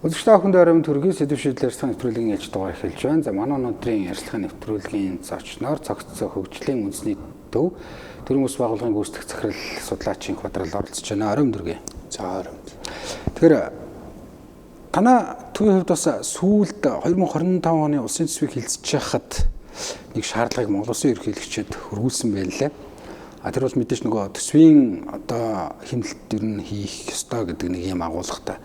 Үзэгчтэй хүнд оройн төргийн сэдв шийдэл ярилцлагын нэвтрүүлгийн ээлж дугаар эхэлж байна. За манай өнөөдрийн ярилцлагын нэвтрүүлгийн зочноор цогцсон хөгжлийн үндэсний төв төрийн ус байгууллагын гүйцэтгэх захирал судлаачийн квадрал оролцож байна. Оройн дөргий. За оройн. Тэгэхээр танаа төвийн хувьд бас сүүлд 2025 оны улсын төсвийг хилцэж байхад нэг шаардлагыг Монгол Улсын ерөнхийлөгчөд хөрвүүлсэн байлаа. Тэр бол мэдээж нөгөө төсвийн одоо хэмнэлт ер нь хийх ёстой гэдэг нэг юм агуулгатай.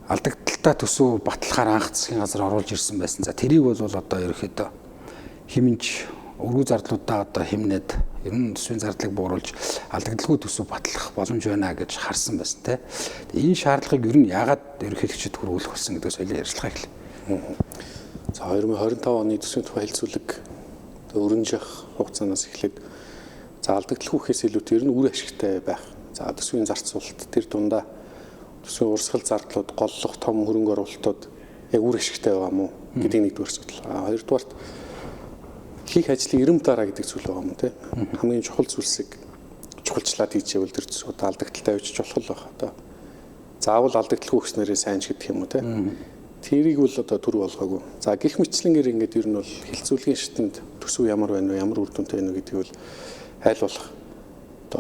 Алдагдaltaа төсөв батлахаар анх засгийн газар оруулж ирсэн байсан. За тэрийг бол одоо ерөөхдөө хэмнэж өргөө зардлуудаа одоо хэмнээд ер нь төсвийн зардлыг бууруулж алдагдaltaгүй төсөв батлах боломж байна гэж харсан байсан те. Энэ шаардлагыг ер нь яагаад ерөөхдөгчд хөрвүүлэх болсон гэдэг соёлын ярилцлага эхлэв. За 2025 оны төсвийн тухай хэлцүүлэг өрнжих хугацаанаас эхлээд за алдагдaltaхүйхээс илүүтэй ер нь үр ашигтай байх. За төсвийн зарц суулт тэр дундаа төсвийн урсгал зардлууд голлох том хөрөнгө оруулалтууд яг үр ашигтай байгаа мó гэдгийг нэгдүгээр асуудал. Хоёрдугаарт хийх ажлын ирэм дараа гэдэг зүйл байгаа мó те. Хамгийн чухал зүйлсийг чухалчлаад хийжээвэл тэр төсвөд алдагдaltaй авчиж болох л байх одоо. Заавал алдагдaltaгүй гэснээрээ сайн ч гэдэг юм уу те. Тэрийг бол одоо төр болгоогүй. За гих мэтлэнгээр ингээд ер нь бол хилцүүлгийн шатнд төсөв ямар байна вэ, ямар үр дүнтэй байна вэ гэдгийг бол айл болох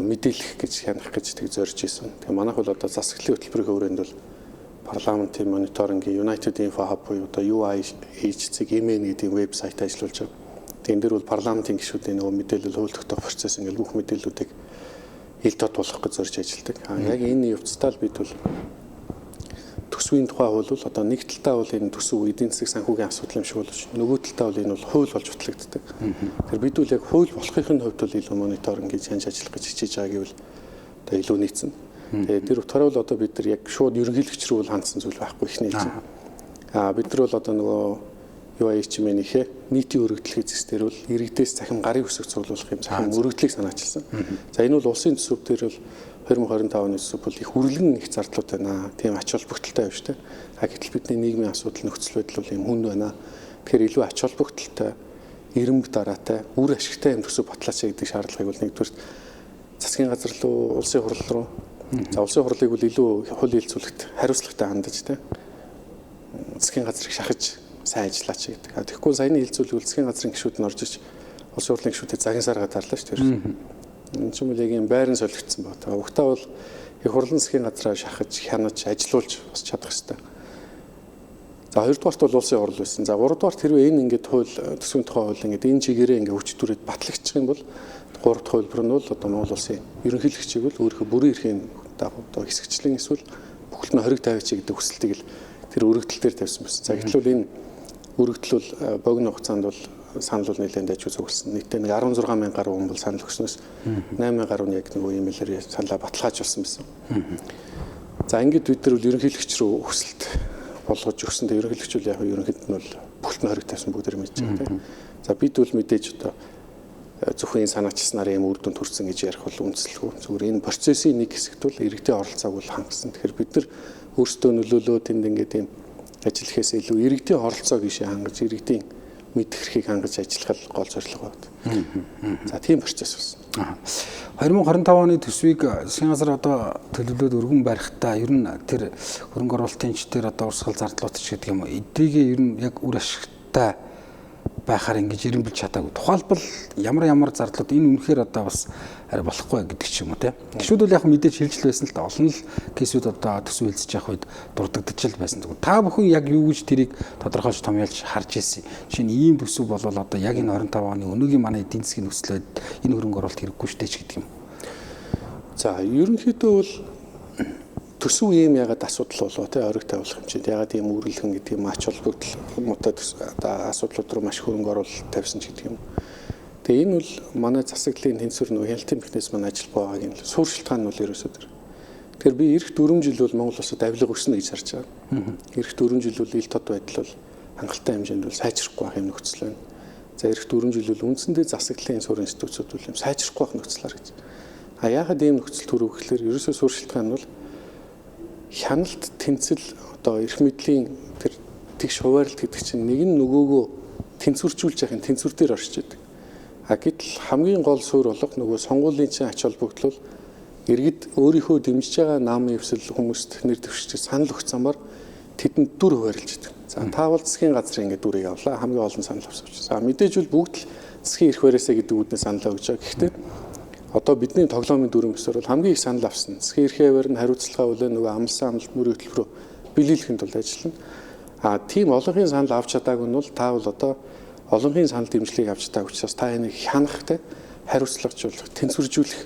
мэдээлэх гэж хянах гэж тэг зорж ирсэн. Тэгээ манайх бол одоо засаглалын хөтөлбөрийн хүрээнд бол парламентын мониторингийн United Info Hub буюу одоо UIHC email гэдэг вебсайт ажиллуулж байгаа. Тэгэн дээр бол парламентын гишүүдийн нөгөө мэдээлэл хууль тогтоох процесс ингээд бүх мэдээллүүдийг хил тод болох гэж зорж ажилладаг. Яг энэ явцдаа л бид бол төсвийн тухай бол одоо нэг талтаа бол энэ төсөв эдийн засгийн санхүүгийн асуудал юм шиг болж нөгөө талтаа бол энэ бол хууль болж батлагддаг. Тэгэхээр бид бол яг хууль болохын хувьд бол илүү мониторинг гэж хянж ажиллах гэж хичээж байгаа гэвэл одоо илүү нийцэн. Тэгээд тэр утгаараа бол одоо бид нар яг шууд ерөнхийлөгч рүү бол хандсан зүйл байхгүй их нийцэн. Бид нар бол одоо нөгөө UIH-мэнийхээ нийтийн өргөдлөх эзэсдэр бол иргэдээс захим гарын өсөг цуглуулах юм захим өргөдлийг санаачилсан. За энэ бол улсын төсөв дээр бол 2025 оны төсөв бол их хүрлэн их зардлууд байна. Тийм ач холбогдолтой байна шүү дээ. Гэтэл бидний нийгмийн асуудал нөхцөл байдал бол юм хүнд байна. Тэгэхээр илүү ач холбогдолтой, ирэмб дараатай, үр ашигтай юм төсөв батлаач гэдэг шаардлагыг бол нэгдүгээр засгийн газар руу, улсын хурал руу. За улсын хурлыг бол илүү хууль хэлцүүлэгт хариуцлагатай хандаж тийм. Засгийн газрыг шахаж сайн ажиллаач гэдэг. Тэгэхгүй саяны хэлцүүлэг бол засгийн газрын гишүүд нь орж иж улсын хурлын гишүүдэд загин саргаа дарлаа шүү дээ. Энэ ч юм уу яг юм байран солигдсон баг. Тэгээ угтаа бол их хурлын засгийн газраа шахаж, хянаж, ажилуулж бас чадах хэрэгтэй. За хоёрдугаарт бол улсын хурал байсан. За гуравдугаарт хэрвээ энэ ингээд хууль төсвийн тухай хууль ингээд энэ чигээрээ ингээд хүч төрөд батлагдчих юм бол гуравт хуулбар нь бол одоо Монгол улсын ерөнхийлөгчийг бол өөрийнхөө бүрэн эрхийн дагуу одоо хэсэгчлэн эсвэл бүхэлд нь хориг тавиач гэдэг хүсэлтийг л тэр өргөдөл дээр тавьсан байсан. За гэтэл энэ өргөдөл бол богино хугацаанд бол санал бол нэлээд дайж үзүүлсэн. Нийтдээ нэг 16,000 гаруй хүн бол санал өгснөөс 8,000 гаруй нь яг нөгөө имэйлээр саналаа баталгаажуулсан байсан. За ингээд бид нар бол ерөнхийлөгч рүү хүсэлт болгож өгсөндөө ерөнхийлөгч бол яг ерөнхийд нь бол бүхэлд нь хориг тавьсан бүгд мэдж байгаа тийм. За бид бол мэдээж одоо зөвхөн санаачилснаар юм үр дүнд хүрсэн гэж ярих бол үндэслэхгүй. Зүгээр энэ процессын нэг хэсэгт бол иргэдийн оролцоог бол хангасан. Тэгэхээр бид нар өөрсдөө нөлөөлөө тэнд ингээд юм ажил хийхээс илүү иргэдийн оролцоог ишээ хангаж иргэдийн мэдэх хэрхийг хангаж ажиллах гол зорилго байна. За тийм процесс болсон. 2025 оны төсвийг засгийн газар одоо төлөвлөлөөд өргөн барихтаа ер нь тэр хөрөнгө оруулалтын ч тэр одоо урсгал зардлууд ч гэдэг юм уу эдрийг ер нь яг үр ашигтай байхаар ингэж ирэмбэлж чадаагүй. Тухайлбал ямар зардлууд энэ үнэхээр одоо бас арай болохгүй гэдэг ч юм уу те. Гişүүд бол яг мэдээж хэлжл байсан л та олон л кейсүүд одоо төсөв хэлцэж явах үед дурддагдчихл байсан. Та бүхэн яг юу гэж тэрийг тодорхойлж томьёолж харж ирсэн. Жишээ нь ийм төсөв бол одоо яг энэ 25 оны өнөөгийн манай эдийн засгийн нөхцөлөд энэ хөрөнгө оруулалт хэрэггүй шүү дээ ч гэдэг юм. За ерөнхийдөө бол төсөв ийм ягаад асуудал болоо те ориг тавилах хэмжээнд ягаад ийм үүрлэн гэдэг юм ач холбогдол муутай асуудлууд руу маш хөрөнгө оруулалт тавьсан ч гэдэг юм. Тэгээ энэ бол манай засаглалын тэнцвэр нөх хяналтын механизм маань ажиллах байгааг нь суурь шалтгаан нь бол ерөөсөө тэр. Тэгэхээр би эх 4 жил бол Монгол улсад авилга өснө гэж харж байгаа. Эх 4 жил бол ил тод байдал бол хангалттай хэмжээнд бол сайжрахгүй байх юм нөхцөл байна. За эх 4 жил бол үндсэндээ засаглалын суурь институтууд бол юм сайжрахгүй байх нөхцөл харагдаж байна. Яагаад ийм нөхцөл төрөв гэхээр ерөөсөө суурь шалтгаан нь бол хяналт тэнцэл одоо эрх мэдлийн тэр тэгш хуваарлт гэдэг чинь нэг нь нөгөөгөө тэнцвэржүүлж яхин тэнцвэр дээр оршиж байдаг. Гэтэл хамгийн гол суурь болох нөгөө сонгуулийн чинь ач холбогдол иргэд өөрийнхөө дэмжиж байгаа намын эвсэл хүмүүст нэр дэвшиж санал өгөх замаар тэдэнд дүр хуваарлж идэг. За таавал засгийн газрын ингээд дүрийг авлаа. Хамгийн олон санал авсан учраас. За мэдээж бол бүгд л засгийн эрх бариасаа гэдэг үүднээ санал өгч байгаа. Гэхдээ одоо бидний тоглоомын дүрэн гэсээр бол хамгийн их санал авсан. Засгийн эрхээ барин хариуцлагаа үлээ нөгөө амлсан амлалт мөрийн хөтөлбөрөөр биелүүлэхэд бол ажиллана. Тийм олонхын санал авч чадаагүй нь бол таавал одоо олонхын санал дэмжлэгийг авч чадаагүй учраас та энийг хянахтай хариуцлагажуулах, тэнцвэржүүлэх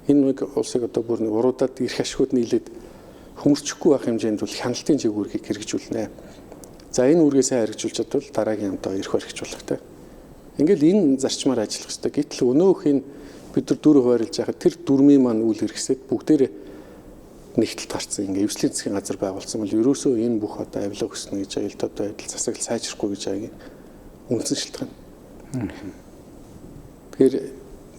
энэ нэг улсыг одоо бүр нэг уруудаад ирэх ашигуд нийлээд хөмөрчихгүй байх хэмжээнд бол хяналтын чиглэлийг хэрэгжүүлнэ. За энэ үүргээ сайн хэрэгжүүлж чадвал дараагийн одоо эрх баригч болох те. Ингээл энэ зарчмаар ажиллах хэрэгтэй. Гэтэл өнөөхийг бид нар дүр хуваарлж яхад тэр дүрмийн маань үйл хэрэгсэд бүгдээрээ нэгтэлд гарцсан ингээ эвслийн засгийн газар байгуулсан бол ерөөсөө энэ бүх одоо авилга өснө гэж аялдаад байдал засаглал сайжрахгүй гэж аягийн үндсэн шалтгаан. Тэгэхээр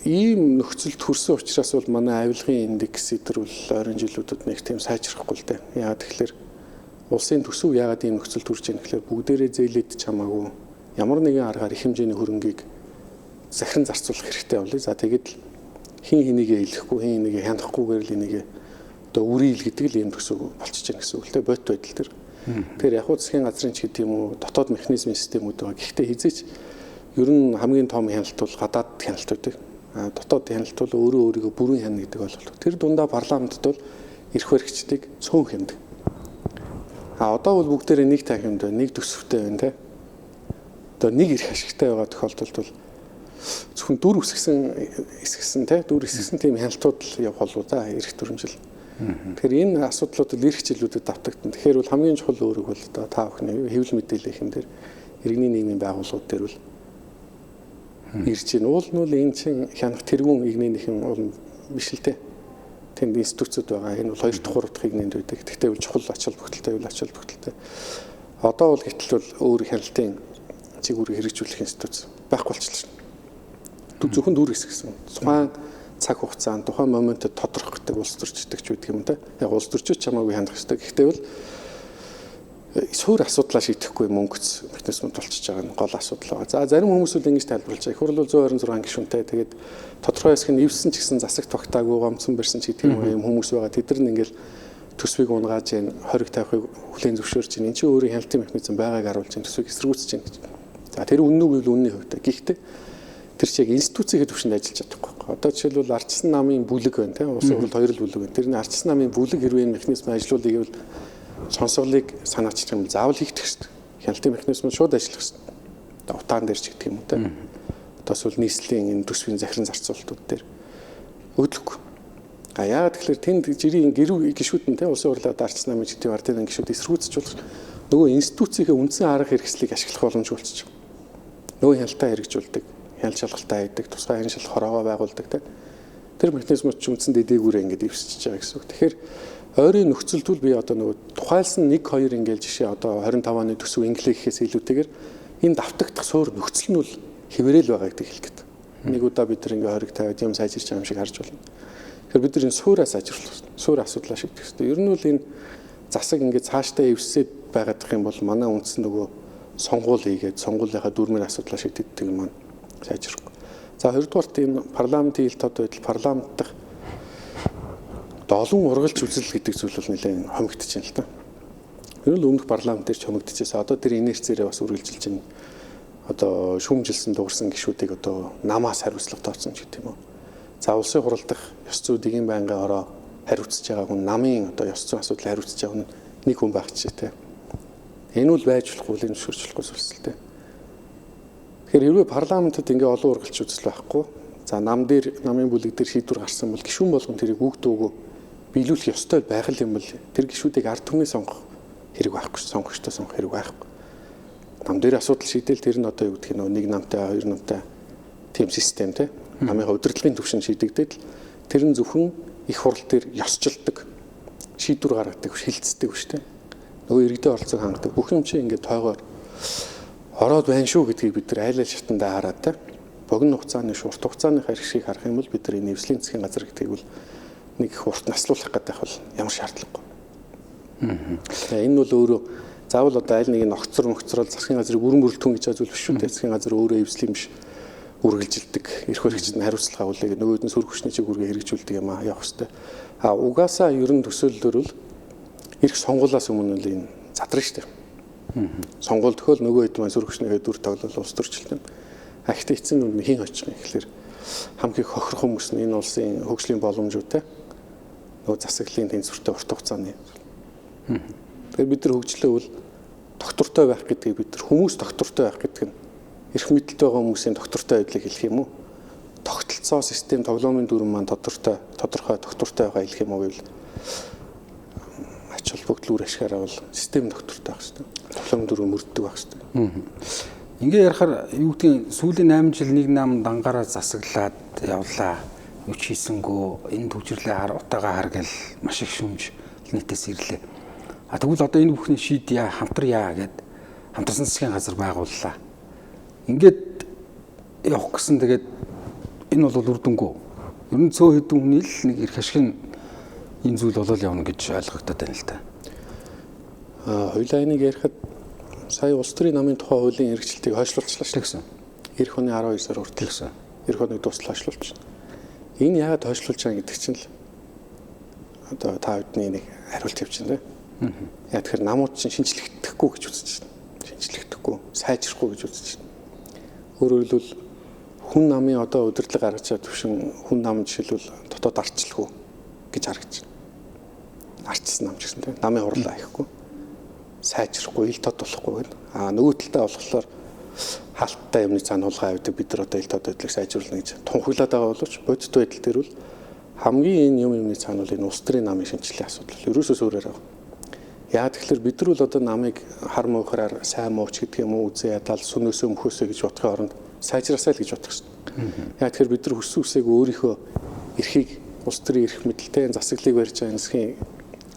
ийм нөхцөлд хүрсэн учраас бол манай авилгын индекс эдэр бол ойрын жилүүдэд нэг тийм сайжрахгүй л дээ. Яагаад тэгэхээр улсын төсөв яагаад ийм нөхцөлд хүрч байгаа юм гэхээр бүгдээрээ зээлээд чамаагүй ямар нэгэн аргаар их хэмжээний хөрөнгийг захиран зарцуулах хэрэгтэй болъё. За тэгээд хин хинийгээ хэлэхгүй, хин хинийгээ хянахгүйгээр л энийг одоо үрийл гэдэг л ийм төсөв болчихж байгаа гэсэн үг л дээ. Бот байдал төр. Тэгэхээр яг засгийн газрын ч гэдэг юм уу дотоод механизмын системүүд байгаа. Гэхдээ хизээч ер нь хамгийн том хяналт бол гадаад хяналт байдаг. Дотоод хяналт бол өөрөө өөрийгөө бүрэн хянана гэдэг ойлголт. Тэр дундаа парламентд бол эрх баригчдыг цөөн хэмдэг. Одоо бол бүгдээрээ нэг тахимд байна, нэг төсөвтэй байна те. Одоо нэг эрх ашигтай байгаа тохиолдолд бол зөвхөн дүр эсгсэн те дүр эсгсэн тийм хяналтууд л явах болов да эрх төрөмжл. Тэгэхээр энэ асуудлууд л эрх жилүүдэд давтагдана. Тэгэхээр бол хамгийн чухал үүрэг бол одоо та бүхний хэвлэл мэдээлэл хэм дээр иргэний нийгмийн байгууллагууд дээр бол ирж байна. Уул нь бол энэ чинь хянах тэргүүн иргэний хэм бол биш л те. Тэнд институцүүд байгаа. Энэ бол 2 дахь 3 дахь игнэнд байдаг. Гэхдээ бол чухал ач холбогдолтой үйл ач холбогдолтой. Одоо бол гэтэл бол өөр хяналтын чиглэлийг хэрэгжүүлэх институц байхгүй болчихлоо. Зөвхөн дүр хэсгсэн. Тухайн цаг хугацаанд тухайн моментод тодорхойдог улс төрчдөгч байдаг юм да. Яг улс төрчид чамаагүй хандах хэрэгтэй. Гэхдээ бол суур асуудлаа шийдэхгүй мөнгөц механизмд болчихж байгаа нь гол асуудал байгаа. За зарим хүмүүс үл ингэж тайлбарлаж байгаа. Их хурл бол 126 гишүүнтэй. Тэгээд тодорхой хэсэг нь эвсэн ч гэсэн засагт тогтаагүй гомцсон барьсан ч гэдэг юм хүмүүс байгаа. Тэд нар ингээл төсвийг унгааж जैन хориг тавихыг хүлээн зөвшөөрч जैन. Энд чинь өөрийн хяналтын механизм байгааг харуулж जैन төсвийг эсэргүүцэж जैन гэж. За тэр үнэн үг бол үнний хувьд. Гэхдээ тэр чиг институцийн төвшөнд ажиллаж чадахгүй. Одоо жишээлбэл ардчсан намын бүлэг байна тийм улсын хурлд 2 л бүлэг байна. Тэрний ардчсан намын бүлэг хэрвээ механизм ажилуулъя гэвэл сонсголыг санаачлах юм бол заавал хийх хэрэгтэй. Хяналтын механизм шууд ажиллах хэрэгтэй. Одоо утаан дээр ч гэдэг юм уу тийм. Одоо эсвэл нийслэлийн энэ төсвийн захиран зарцуулалтууд дээр өдлөхгүй. Яагаад тэгэхээр тэнд жирийн гэрүү гишүүд нь тийм улсын хурлын ардчсан намын гэдэг ардын гишүүд эсэргүүцэж болох нөгөө институцийн үндсэн арга хэрэгслийг ашиглах боломж болчихж байгаа. Нөгөө хяналтаа хэрэгжүүлдэг, хяналт шалгалтаа хийдэг, тусгай хяналт шалгах хороогоо байгуулдаг тийм. Тэр механизмууд ч үндсэндээ дээгүүрээ ингэж ивсэж байгаа гэсэн үг. Тэгэхээр ойрын нөхцөлтөл би одоо нөгөө тухайлсан 1-2 ингээл жишээ одоо 25 оны төсөв инглээ гэхээс илүүтэйгээр энэ давтагдах суур нөхцөл нь бол хэвээрэл байгаа гэдэг хэлэх гээд. Нэг удаа бид нар ингээ хориг тавиад юм сайжирч байгаа юм шиг харж байна. Тэгэхээр бид нар энэ суураас ажирлах, суур асуудлаа шийдэх хэрэгтэй. Ер нь бол энэ засаг ингээ цаашдаа ивсээд байгаад юм бол манай үндсэн нөгөө сонгуул хийгээд сонгуулийнхаа дүрмийн асуудлаа шийддэг юм маань сайжрахгүй. За хоёрдугаарт энэ парламентын ил тод байдал парламент дахь олон ургалж үзэл гэдэг зүйл бол нэлээд хомигдож байна л та. Ер нь өмнөх парламент дээр ч хомигдчихсэн. Одоо тэр инерцээрээ бас үргэлжилж байна. Одоо шүүмжилсэн дуурсан гишүүдийг одоо намаас хариуцлага тооцсон ч гэдэг юм уу. За улсын хурал дахь ёс зүйн байнгын ороо хариуцж байгаа хүн намын одоо ёс зүйн асуудал хариуцж байгаа хүн нэг хүн байх ч тийм. Энэ бол байж болохгүй л энэ зөвшөөрчлөхгүй зүйлсэлтэй. Тэгэхээр хэрвээ парламентод ингээ олон ургалч үзэл байхгүй. За намын бүлэг дээр шийдвэр гарсан бол гишүүн болгон тэрийг үг дуугүй биелүүлэх ёстой байх юм бол тэр гишүүдийг ард түмний сонгох хэрэг байхгүй, сонгогчтой сонгох хэрэг байхгүй. Нам дээр асуудал шийдэл тэр нь одоо юу гэх юм нэг намтай, 2 намтай тийм систем тийм. Намын удирдлагын түвшин шийдэгдээд тэр нь зөвхөн их хурл дээр ёсчилдаг, шийдвэр гаргадаг, хилцдэг биш тийм. Нөгөө иргэдэд оролцох хангадаг бүх юм чинь ингээд тойгоор ороод байна шүү гэдгийг бид нар айл шатандаа хараад тийм. Богино хугацааны шурт хугацааны хэрэгшийг харах юм бол бид нар энэ эвслийн засгийн газар гэдгийг бол нэг их урт наслуулах гэдэг бол ямар шаардлагагүй. Энэ бол өөрөө заавал одоо аль нэг ногцрол засгийн газрыг бүрэн бүрэлдэхүүн гэж зүйл биш шүү дээ. Засгийн газар өөрөө эвслийн биш үргэлжилдэг. Эрх баригчид нь хариуцлага авуулъя гэдэг нөгөөд нь сүр хүчний чиглэлээр хэрэгжүүлдэг юм явах хэвээр. Угаасаа ерөн төсөөллөөр бол эрх сонгуулиас өмнө л энэ задрна шүү дээ. Сонгуул төхөөл нөгөө хэд маань сөрөгчнийгээ дүр тоглол улс төрчлөлтөнд. Гэхдээ эцсийн нүд хийн очих юм гэхэлэр хамгийн хохирох хүмүүс нь энэ улсын хөгжлийн боломжуудтай нөгөө засаглалын тэнцвэртэй урт хугацааны. Тэгэхээр бид нар хөгжлөөвөл доктортой байх гэдгийг бид нар хүмүүс доктортой байх гэдэг нь эрх мэдэлтэй байгаа хүмүүсийн доктортой байдлыг хэлэх юм уу? Тогтолцоо систем тоглоомын дүрм маань тодорхой доктортой байгаа хэлэх юм уу гэвэл ач холбогдол үр ашигаараа бол систем доктортой байх хэрэгтэй. Тоглоомын дүрм мөрддөг байх хэрэгтэй. Ингээ ярахаар юу гэдгийг сүүлийн 8 жил нэг нам дангаараа засаглаад явлаа. Юу ч хийсэнгөө энэ төвчрлээ утаагаа хар гэл маш их шүмж нийтээс ирлээ. Тэгвэл одоо энэ бүхний шийдъя хамтрая гэд хамтарсан засгийн газар байгууллаа. Ингээд явах гэсэн тэгээд энэ бол үр дүнгүй. Ер нь цөө хэдэн хүний л нэг эрх ашиг энэ зүйл болол явна гэж ойлгогдоод байна л та. Хоёулаа энийг ярихад сая улс төрийн намын тухай хуулийн хэрэгжилтийг хойшлуулчлаа шүү гэсэн. Эх оны 12 сар хүртэл гэсэн. Эх оныг дуустал хойшлуулчихна. Энэ яагаад хойшлуулж байгаа гэдэг чинь л одоо та бүдний нэг хариулт явчихна тийм. Яг тэгэхээр намууд чинь шинжлэхдэггүй гэж үзэж байна. Шинжлэхдэггүй, сайжрахгүй гэж үзэж байна. Өөрөөр хэлбэл хүн намын одоо удирдлага гаргаж чад төвшин хүн нам жишээлбэл дотоод арчлахгүй гэж харагдаж байна. Арчсан нам ч гэсэн тийм. Намын хурлаа ихгүй. Сайжрахгүй, ил тод болохгүй гэнэ. Нөгөө талдаа болохоор хаалттай юмны цаануулгаа авдаг бид нар одоо ил тод байдлыг сайжруулна гэж тунхаглаад байгаа боловч бодит байдал дээр бол хамгийн энэ юмны цаануул энэ улс төрийн намын шинжилгээ асуудал ерөөсөө өөрөөр байгаа. Яагаад тэгэхээр бид нар бол одоо намыг хар муухраар сайн мууч гэдэг юм уу үзээ ядал сүнөөсөө мөхөөсөө гэж бодохын оронд сайжраасай л гэж бодох хэрэгтэй. Яагаад тэгэхээр бид нар хүссэн үсээг өөрийнхөө эрхийг улс төрийн эрх мэдэлтэй засаглалыг барьж байгаа энэсхийн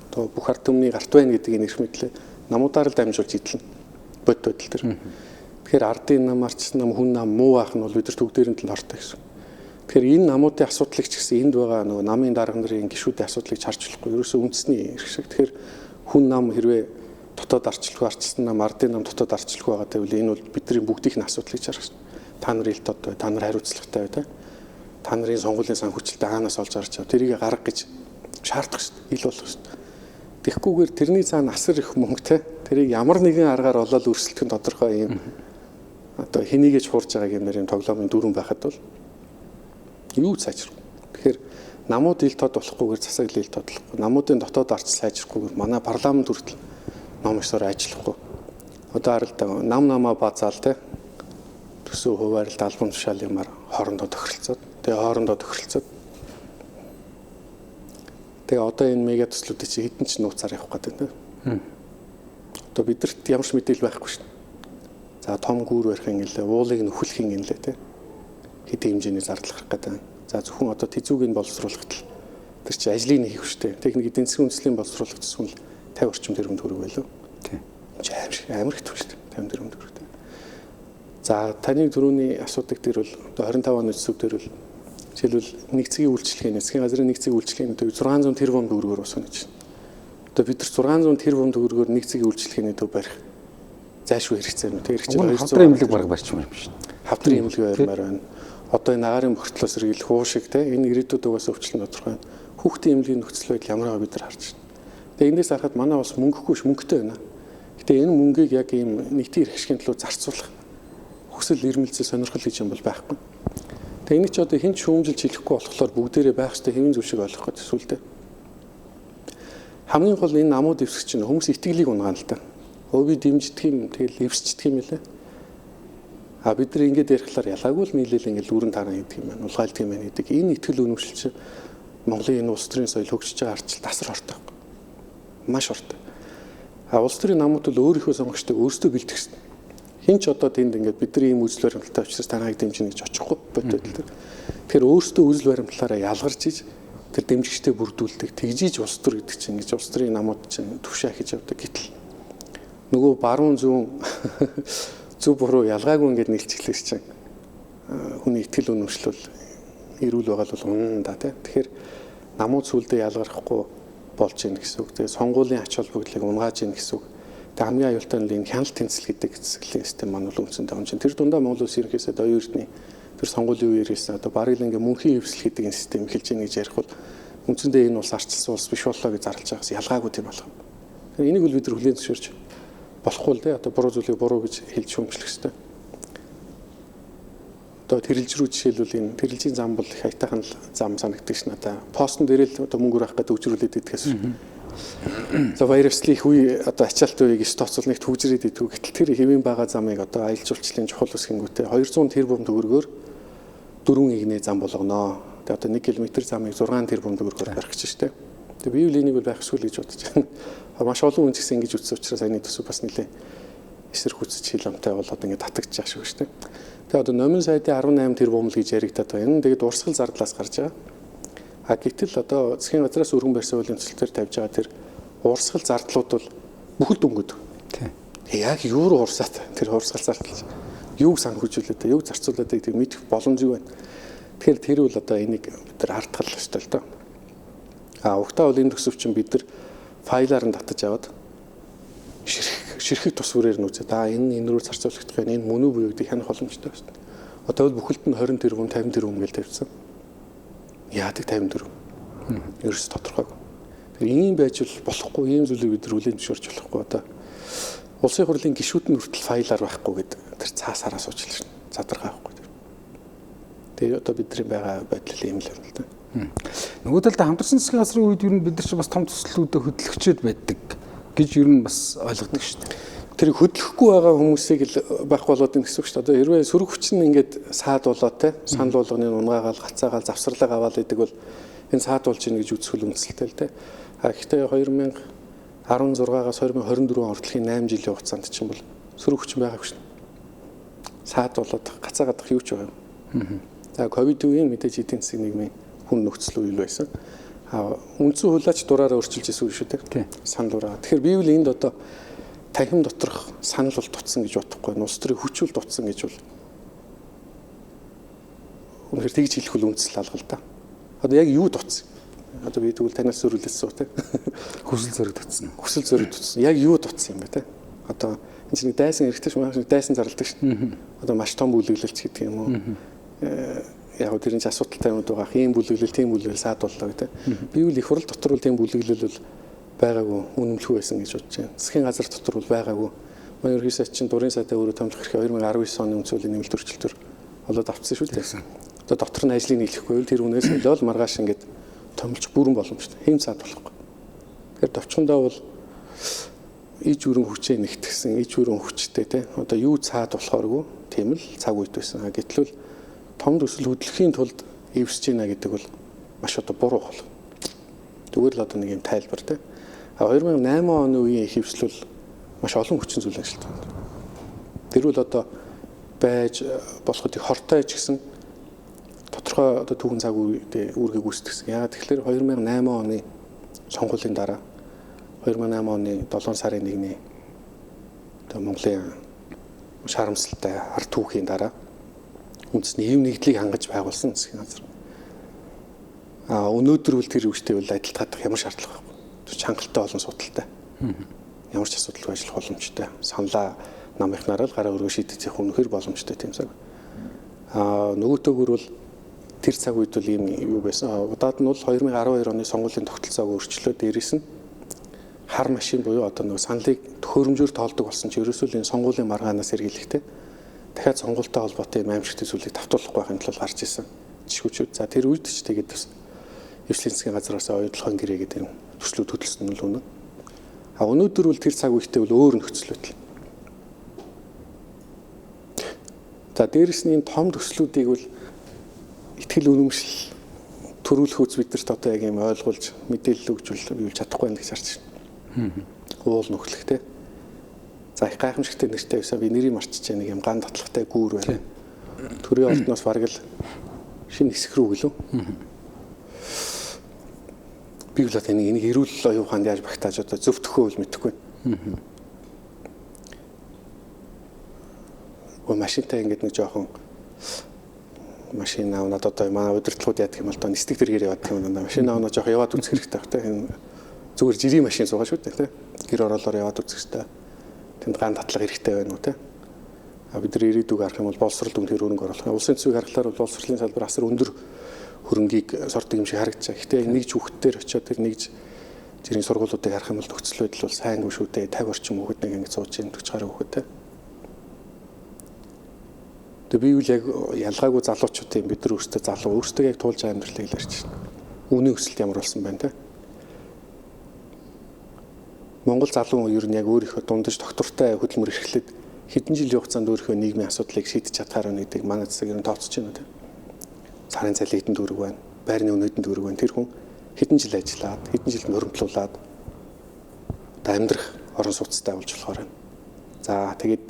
одоо бүх ард түмний гарт байна гэдэг энэ эрх мэдлээ намуудаар л дамжуулж идэлнэ. Бодит байдал дээр. Тэгэхээр ардын нам, арчсан нам, хүн нам муу байх нь бол бид нар төгдөрийн тал хортой гэсэн. Тэгэхээр энэ намуудын асуудлыг ч гэсэн энд байгаа нөгөө намын дарга нарын гишүүдийн асуудлыг харж болохгүй. Ерөөсөө үндэсний эрх шиг. Тэгэхээр хүн нам хэрвээ дотоод арчлах, арчсан нам, ардын нам дотоод арчлах байгаа гэвэл энэ бол бидний бүгдийнх нь асуудлыг харах шээ. Та нар ил тод бай, та нар хариуцлагатай бай, та нарын сонгуулийн сан хүчлээ хаанаас олж харж чав. Тэрийг гарга гэж шаардах шээ. Ил болох шээ. Тэгэхгүйгээр тэрний цаана асар их мөнгөтэй. Тэрийг ямар нэгэн аргаар олоод өрсөлдөх нь тодорхой юм. Одоо хэнийгэж хуурж байгааг юм нэр тоглоомын дүрэн байхад бол юу сайжрах. Тэгэхээр намууд ил тод болохгүйгээр засаглал ил тодлохгүй. Намуудын дотоод арч сайжрахгүйгээр манай парламент хүртэл ном ёсоор ажиллахгүй. Одоо харалта нам намаа базаал те төсөө хуваарлт албан тушаал юмар хоорондоо тохиролцоод тэгээ одоо энэ мега төслүүдийн чи хэдэн ч нууцаар явах гэдэг юм. Одоо бидэрт ямар ч мэдээлэл байхгүй шүү дээ. За том гүүр барих юм гэлээ, уулыг нөхөлх юм гэлээ те. Хэдийн хэмжээний зардал гарах гэдэг. За зөвхөн одоо тэзүүг нь боловсруулахад л тэр чи ажлыг хийх шүү дээ. Техник эдийн засгийн үндэслэлийн боловсруулах гэсэн нь 50 орчим тэрбум төгрөг байлоо. Тийм. Амар их төгс шүү дээ. 50 тэрбум төгрөг. За таны түрүүний асуудаг дээр бол 25 оны төсөв дээр бол жишээлбэл нэг цэгийн үйлчлэгээ, засгийн газрын нэг цэгийн үйлчлэгээний төв 600 тэрбум төгрөгөөр босгоно гэж. Одоо бид нар 600 тэрбум төгрөгөөр нэг цэгийн үйлчлэгээний төв барих зайлшгүй хэрэгцээ юм. Тэр их чинь 200 хавдрын имлэг бараг барьчих юм шиг. Хавдрын имлэг барьмаар байна. Одоо энэ агарын бохирдлоос сэргийлэх хуу шиг те энэ ирээдүйд угаас өвчлөн тодорхой. Хүүхдийн имлэгийн нөхцөл байдал ямар байгааг бид нар харж байна. Тэгээ эндээс харахад манай бас мөнгөгүй ш мөнгөтэй байна. Гэтэ энэ мөнгийг яг ийм нийтийн эрх ашигын төлөө зарцуулах хүсэл эрмэлзэл сонирхол гэж юм бол байхгүй. Тэгээ энийг ч одоо хэн ч шүүмжилж хэлэхгүй болохоор бүгдээрээ байх ёстой хэвэн зүйл шиг ойлгох гэж сүлдээ. Хамгийн гол энэ намууд дэвсгэж чинь хүмүүс итгэлийг унгаана л та. Би дэмждэг юм тэгэл эвсчдэг юм лээ. Бид нар ингэж ярихлаар ялгаагүй л нийлээл ингэж үрэн таран гэдэг юм байна. Улгаалдаг юм байна гэдэг. Энэ итгэл үнэмшил чинь Монголын энэ улс төрийн соёл хөгжиж байгаа арчил тасар хортой. Маш хортой. Улс төрийн намууд бол өөрийнхөө сонгогчдыг өөрсдөө бэлтгэх хэрэгтэй. Хин ч одоо тэнд ингээд бидний ийм үзэл баримталтай учраас танайг дэмжинэ гэж очихгүй бодод л. Тэгэхээр өөрсдөө үзэл баримтлаараа ялгарч иж тэр дэмжигчтэй бүрдүүлдэг. Тэгжиж улс төр гэдэг чинь ингэж улс төрийн намууд чинь төвшөө хийж явдаг. Гэтэл нөгөө баруун зүүн зөв буруу ялгаагүй ингээд нийлцгэлээс чинь хүний итгэл үнэмшил бол эрүүл байгаа бол унаа да. Тэгэхээр намууд сүлдээ ялгарахгүй болж ийн гэсэн үг. Тэгээ сонгуулийн ач холбогдлыг унгааж ийн гэсэн үг. Тэгээ хамгийн аюултай нь энэ хяналт тэнцэл гэдэг засаглалын систем маань бол үндсэндээ онцгой. Тэр дундаа Монгол Улс ерөнхийдөө оюун эрдний тэр сонгуулийн үеэрээс одоо барыг л ингээ мөнхийн хөвсөл гэдэг энэ систем эхэлж ийн гэж ярих бол үндсэндээ энэ улс арчилсан улс биш боллоо гэж зарлж байгаас ялгаагүй тийм болгоо. Энийг бол бид нар хүлээн зөвшөөрч болохгүй л дээ. Одоо буруу зүйлийг буруу гэж хэлж шүүмжлэх хэрэгтэй. Одоо тэрэлж рүү жишээлбэл энэ тэрэлжийн зам бол их аятайхан зам санагддаг ш надаа. Постн дээр л одоо мөнгө урах гэдэг үжрүүлээд идэгээс. За вируслын их үе одоо ачаалт үеийг стоцол нэгт хөгжрээд идэггүй. Гэтэл тэр хэвийн байгаа замыг одоо аялал жуулчлалын чухал ус гингүүтэй 200 тэрбум төгрөгөөр 4 игнээ зам болгоноо. Тэгээ одоо 1 км замыг 6 тэрбум төгрөгөөр барих гэж штэ. Тэгээ бие биенийг бол байх эсвэл гэж бодож байна. Маш олон хүн згсэн ингэж үтсэн учраас саяны төсөв бас нэлээ эсрэг хүчтэй хил амтай болоод ингэ татагдчих шиг штэ. Тэгээ одоо номын сайдын 18 тэрбум л гэж яригдаад байгаа. Энэ тэгээд урсгал зардлаас гарч байгаа. А гэтэл одоо засгийн газраас өргөн барьсан хуулийн төсөлтөөр тавьж байгаа тэр урсгал зардлууд бол бүхэл дүнгууд. Яг юу руу урсаад тэр урсгал зардал юуг санхүүжүүлээд юуг зарцуулаад гэдэг мэдэх боломжгүй байна. Тэгэхээр тэр бол одоо энийг бид нар хардгал ёстой л доо. А угтаа бол энэ төсөв чинь бид нар файлаар нь татаж аваад ширхэг тус бүрээр нь үзээд энэ рүү зарцуулагдах байна. Энэ мөн үү буюу гэдгийг хянах боломжтой байна. Одоо бол бүхэлд нь 20 тэрбум 50 тэрбум гэж тавьсан. Яадаг 50 тэрбум. Ерөөс тодорхойгүй. Тэгэхээр ийм байж болохгүй, ийм зүйлийг бид нар хүлээн зөвшөөрч болохгүй. Одоо улсын хурлын гишүүд нь хүртэл файлаар байхгүй гэдэг тэр цаасаараа суучлаа шин. Задаргаа байхгүй. Тэгээ одоо бидний байгаа байдал ийм л байна л да. Нөгөө талд хамтарсан засгийн газрын үед ер нь бид нар ч бас том төслүүдэд хөтлөгчөд байдаг гэж ер нь бас ойлгодог шүү дээ. Тэр хөдлөхгүй байгаа хүмүүсийг л байхгүй болоод энэ гэсэн үг шүү дээ. Одоо хэрвээ сөрөг хүчин ингээд саад болоод те санал болгоны унгаагаал гацаагаал завсарлаг аваад идэг бол энэ саад болж ийн гэж үзэхүүл үндэслэлтэй л те. А гэхдээ 2016-аас 2024 он хүртэлхийн 8 жилийн хугацаанд чинь бол сөрөг хүчин байгаагүй шүү дээ. Саад болоод гацаагаадах юу ч байгаа юм. За ковид үеийн мэдээж эдийн засгийн нийгмийн хүн нөхцөл үйл байсан. Үндсэн хуулиач дураараа өөрчилж ирсэн шүү дээ. Санал ураа. Тэгэхээр би бол энд одоо танхим доторх санал бол дутсан гэж бодохгүй. Улс төрийн хүчүүл дутсан гэж бол үнэхээр тэгж хэлэх үл үндэслэл алга л да. Одоо яг юу дутсан? Одоо би тэгвэл танаас зөрүүлсэн суу те. Хүсэл зориг дутсан. Хүсэл зориг дутсан. Яг юу дутсан юм бэ те? Одоо энэ чинь дайсан эргэжтэй маш дайсан зарладаг шүү. Одоо маш том бүлэглэлч гэдэг юм уу? Яг тэрийн ч асуудалтай юмуд байгаа. Ийм бүлэглэл, тийм бүлэглэл саад боллоо гэдэг. Би үл их хурл дотор бол тийм бүлэглэл бол байгаагүй, үнэмлэхүү байсан гэж бодож байна. Засгийн газар дотор бол байгаагүй. Манай ерхий сайд чинь дурын сайдаа өөрөө томлох хэрэг 2019 оны үндсүүлийн нэмэлт өөрчлөлтөөр болоод авчихсан шүү дээ. Одоо дотор нь ажлыг нийлэхгүй бол тэр үнээс олол маргааш ингээд томлж бүрэн боломжтой. Хэм саад болохгүй. Тэгэхээр товчхондоо бол иж өрөн хүчээ нэгтгсэн, иж өрөн хүчтэй те. Одоо юу цаад болохооргүй тийм л цаг үед байсан. Гэтэл том төсөл хөдлөхийн тулд эвсэж байна гэдэг бол маш одоо буруу хол. Тэгвэл л одоо нэг юм тайлбар те. 2008 оны үеийн хөвсөл бол маш олон хүчин зүйл ажилладаг. Тэр бол одоо байж болоход их хортой ч гэсэн тодорхой одоо түүхэн цаг үедээ үүргийг үүсгэсэн. Яагаад тэгэхээр 2008 оны сонгуулийн дараа 2008 оны 7 сарын 1-ний одоо Монголын шарамсалтай ард түүхийн дараа үндэсний хэв нэгдлийг хангаж байгуулсан засгийн газар. Өнөөдөр бол тэр үгтэй бол адилт хадах ямар шаардлага байхгүй. Чангалтай олон судалтай. Ямар ч асуудалгүй ажиллах боломжтой. Саналаа намынхнаараа л гараа өргөө шийдэх үнэхэр боломжтой тийм цаг. Нөгөөтэйгөр бол тэр цаг үед бол ийм юу байсан. Удаад нь бол 2012 оны сонгуулийн тогтолцоог өөрчлөө дээрээс нь хар машин буюу одоо нэг саналыг төхөөрөмжөөр тоолдог болсон чи ерөөсөө энэ сонгуулийн маргаанаас сэргийлэхтэй дахиад сонгуультай холбоотой юм аимшигтэй зүйлийг давтуулахгүй байхын тулд гарч ирсэн. Жишгүүчүүд. За тэр үед ч тэгээд бас Эвслийн засгийн газраас оюутлахын гэрээ гэдэг юм төслүүд хөтлсөн нь л үнэ. Өнөөдөр бол тэр цаг үедээ бол өөр нөхцөл байдал. За дээрэс нь энэ том төслүүдийг бол ихтгэл үнэмшил төрүүлэх үз бидэрт одоо яг юм ойлгуулж мэдээлэл өгж юулж чадахгүй байх гэж харж байна. Уул нөхлөхтэй. За их гайхамшигтай нэртэй байсан би нэрийг марчиж нэг юм ган татлагтай гүүр байна. Төрийн ордноос бараг л шинэ хэсэг рүү гэлөө. Би бол энийг эрүүл оюун ухаанд яаж багтааж одоо зөвтгөхөө бол мэдэхгүй. Машинтай ингээд нэг жоохон машин авнаад одоо манай удирдлагууд яадаг юм бол доо нисдэг дэргээр яваад юм даа. Машин авнаад жоохон яваад үзэх хэрэгтэй байна. Зүгээр жирийн машин суугаа шүү дээ. Гэр ороолоор яваад үзэх хэрэгтэй. Тэнд ган татлага хэрэгтэй байна уу те. Бид нар ирээдүг харах юм бол боловсрол дүн тэр өрөнгө оруулах. Улсын төсвийг харахаар бол боловсролын салбар асар өндөр хөрөнгийг сордог юм шиг харагдаж байгаа. Гэхдээ нэгж хүүхдтэр очиод тэр нэгж жирийн сургуулиудыг харах юм бол нөхцөл байдал бол сайнгүй шүү дээ. 50 орчим хүүхэд нэг ингэ сууж ийн 40 гаруй хүүхэд. Тэгээ би үл яг ялгаагүй залуучуудын бид нар өөрсдөө залуу өөрсдөө яг туулж байгаа амьдралыг л ярьж байна. Үүний өсөлт ямар болсон байна те. Монгол залуу ер нь яг өөрийнхөө дундаж доктортой хөдөлмөр эрхлээд хэдэн жилийн хугацаанд өөрийнхөө нийгмийн асуудлыг шийдэж чадхаар байна гэдэг манай засаг ер нь тооцож байна те. Сарын цалин хэдэн төгрөг байна, байрны үнэ хэдэн төгрөг байна. Тэр хүн хэдэн жил ажиллаад, хэдэн жил мөрөмтлүүлээд амьдрах орон сууцтай болж болохоор байна. За тэгээд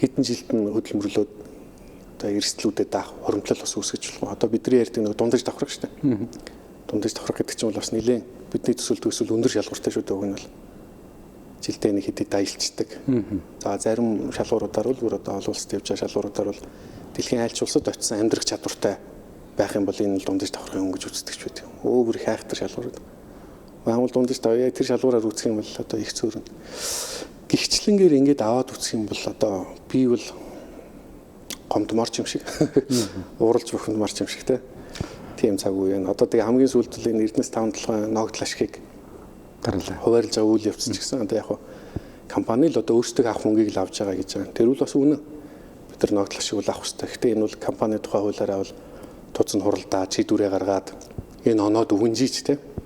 хэдэн жилд нь хөдөлмөрлөөд одоо эрсдлүүдэд даах хуримтлал бас үүсгэж болох. Одоо бидний ярьдаг нэг дундаж давхрах шүү дээ. Дундаж давхрах гэдэг чинь бол бас нэлээд бидний төсөл өндөр шалгууртай шүү дээ. Уг нь бол жилдээ нэг хэдий даялцдаг. За зарим шалгууруудаар бол бүр одоо олон улсад явж байгаа шалгууруудаар бол дэлхийн айлч улсад очисон амьдрах чадвартай байх юм бол энэ л дундаж давхрахын хүн гэж үздэг ч байдаг. Өөр их хайхтар шалгуурууд. Монгол дундаж даваа тэр шалгуураар үзэх юм бол одоо их цөөрнө. Гихчлэнгээр ингэж аваад үзэх юм бол одоо би бол гомдморч юм шиг ууралж бухимдморч юм шиг тийм цаг үе байна. Одоо тэгээ хамгийн сүүлд л энэ Эрдэнэс 5-7 ногдол ашигыг гарлаа. Хуваарлж байгаа үйл явц ч гэсэн одоо яг компани л одоо өөрсдөө авах мөнгийг л авж байгаа гэж байгаа. Тэр бол бас үнэ. Бид нар ногдол ашиг бол авах хэрэгтэй. Гэхдээ энэ бол компани тухай хуулиараа бол туц нь хуралдаад шийдвэрээ гаргаад энэ оноод өгөнжиж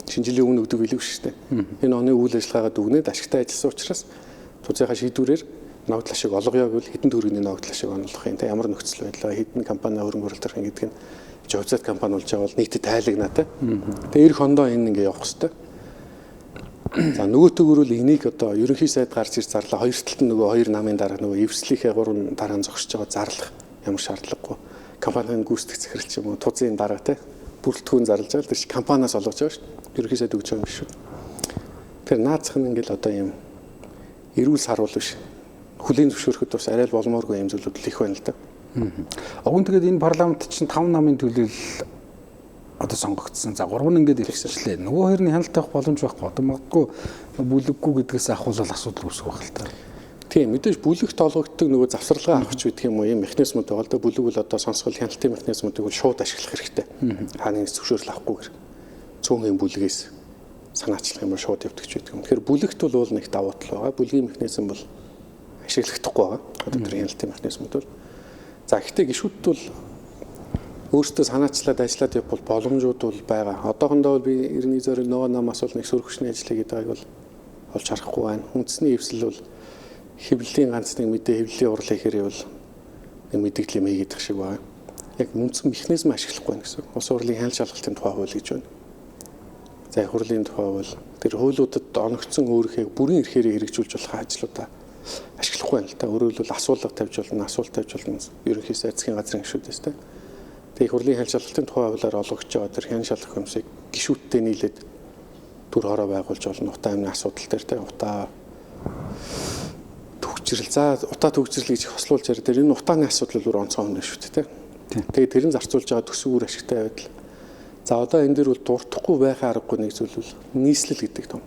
шинжилгээ өгнө өгдөг билүү шүү дээ. Энэ оны үйл ажиллагаагаа дүгнээд ашигтай ажилласан учраас туцынхаа шийдвэрээр ногдол ашиг олгоё гэвэл хэдэн төгрөгийн ногдол ашиг онолох юм те ямар нөхцөл байдлаа хэдэн компани хөрөнгө оруулалт арих гэдэг нь жовцод компани болж байгаа бол нийтэд тайлагнаа те. Тэгээ эх хондоо энэ ингээ явах хэвээр. За нөгөө төгрөл энийг одоо ерөнхий сайд гарч ирж зарлаа. Хоёр талд нь нөгөө хоёр намын дараа нөгөө эвслийнхээ 3 дараа нь зогсож байгаа зарлах ямар шаардлагагүй. Компанийн гүйцэтгэх захирал ч юм уу тузын дараа те бүрэлдэхүүн зарлаж байгаа л тэр компаниас олгож байгаа шүү дээ. Ерөнхий сайд өгч байгаа юм шүү. Тэгэхээр наацх нь ингээл одоо юм эрүүл саруул биш. Хүлийн зөвшөөрөхөд бас арай л болмооргүй юм зүйлүүд л их байна л да. Огон тэгээд энэ парламент чинь 5 намын төлөөлөл одоо сонгогдсон. За 3 нь ингээд ирчихлээ. Нөгөө хоёрын хяналттай авах боломж байхгүй. Одоо магадгүй бүлэггүй гэдгээс ахвал асуудал үүсэх байх л та. Тийм мэдээж бүлэгт олгогддог нөгөө завсралгаа авах ч гэдэг юм уу юм механизмуд байгаа л да. Бүлэг бол одоо сонсгол хяналтын механизмуудыг бол шууд ашиглах хэрэгтэй. Хааны зөвшөөрөл авахгүйгээр цөөнхийн бүлгээс санаачлах юм бол шууд явдаг ч гэдэг юм. Тэгэхээр бүлэгт бол нэг давуу тал байгаа. Бүлгийн механизм бол ашиглахдаггүй байгаа. Одоо тэр хяналтын механизмуд бол. За гэхдээ гишүүд бол өөртөө санаачлаад ажиллаад явбал боломжууд бол байгаа. Одоохондоо би 99-оор нөгөө намаас бол нэг сөрөг хүчний ажлыг гэдэг бол олж харахгүй байна. Үндэсний эвсэл бол хэвлэлийн ганц нэг мэдээ хэвлэлийн урлыг хэрэг бол нэг мэдээлэл юм хийгээд шиг байна. Яг үндсэн механизм ашиглахгүй байна гэсэн. Улс хурлын хяналт шалгалтын тухай хууль гэж байна. За их хурлын тухай бол тэр хуулиудад оногдсон өөрийнхөө бүрэн эрхээрээ хэрэгжүүлж болох ажлуудаа ашиглахгүй байна л та. Өөрөөр хэлбэл асуулга тавьж болно, асуулт тавьж болно. Ерөнхий сайд засгийн газрын гишүүдээс те. Тэгээ хурлын хяналт шалгалтын тухай хуулиар олгогч байгаа тэр хяналт шалгах юмсыг гишүүдтэй нийлээд төр хороо байгуулж болно. Утаа амны асуудал дээр те. Утаа төгсрөл. За утаа төгсрөл гэж хослуулж яриад тэр энэ утааны асуудал бүр онцгой юм шүү дээ те. Тэгээ тэр нь зарцуулж байгаа төсвөр ашигтай байдал. За одоо энэ дэр бол дуртахгүй байхаа аргагүй нэг зүйл бол нийслэл гэдэг том.